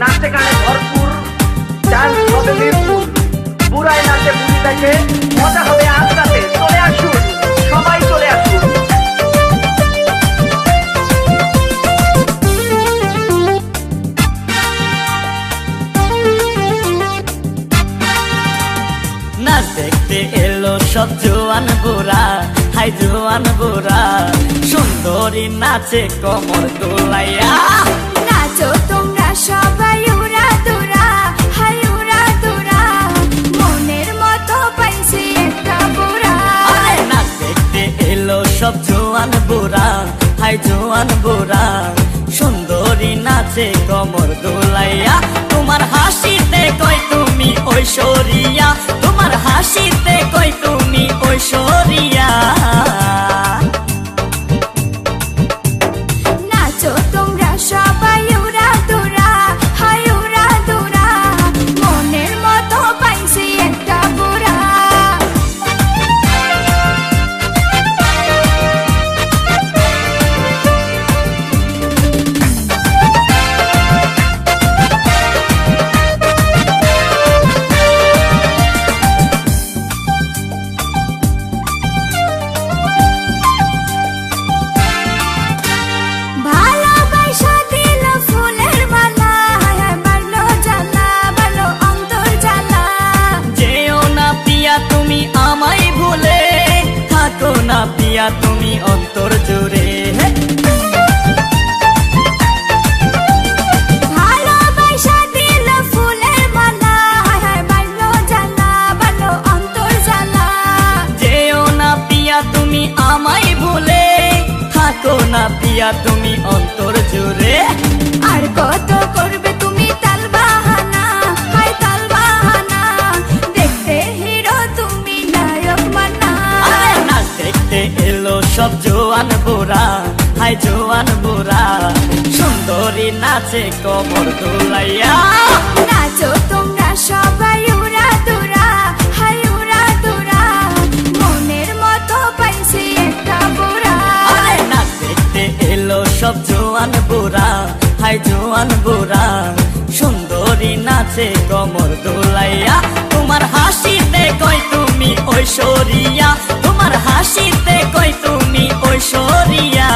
নাচে গানে ভরপুর, ডান্স হবে মিরপুর, বুড়ায় নাচে বুড়ি দেখে, মজা হবে আজ রাতে। চলে আসুন, সবাই চলে আসুন। নাচ দেখতে এলো সব জোয়ান বুড়া, হাই জোয়ান বুড়া, সুন্দরী নাচে কোমর দোলাইয়া। নাচো তোমরা সবাই উড়া দুরা, হাই উড়া দুরা, মনের মতো পাইছি একটা বুড়া। আরে নাচ দেখতে এলো সব জোয়ান বুড়া, হাই জোয়ান বুড়া, সুন্দরী নাচে কোমর দোলাইয়া। তোমার হাসিতে কই তুমি ঐশ্বরিয়া, তোমার হাসিতে কই তুমি ঐশ্বরিয়া। নাচো তোমরা সবাই উড়া দুরা, হাই উড়া দুরা, মনের মতো পাইছি একটা বুড়া। ভালোবাসা দিল ফুলের মালা, বাড়লো জ্বালা, বাড়লো অন্তর জ্বালা। যেও না পিয়া তুমি আমায় ভুলে, থাকো না পিয়া তুমি অন্তর জুড়ে। ভালোবাসা দিল ফুলের মালা, বাড়লো জ্বালা, বাড়লো অন্তর জ্বালা। যেও না পিয়া তুমি আমায় ভুলে, থাকো না পিয়া তুমি অন্তর জুড়ে। আর কত করবে তুমি তাল বাহানা, হাই তাল বাহানা, দেখতে হিরো তুমি নায়ক মানা। আরে নাচ দেখতে এলো সব জোয়ান বুড়া, হাই জোয়ান বুড়া, সুন্দরী নাচে কোমর দোলাইয়া। নাচো তোমরা সবাই উড়া দুরা, হাই উড়া দুরা, মনের মতো পাইছি একটা বুড়া। আরে নাচ দেখতে এলো সব জোয়ান বুড়া, হাই জোয়ান বুড়া, সুন্দরী নাচে কোমর দোলাইয়া। তোমার হাসিতে কই তুমি ঐশ্বরিয়া, তোমার হাসিতে কই তুমি ঐশ্বরিয়া।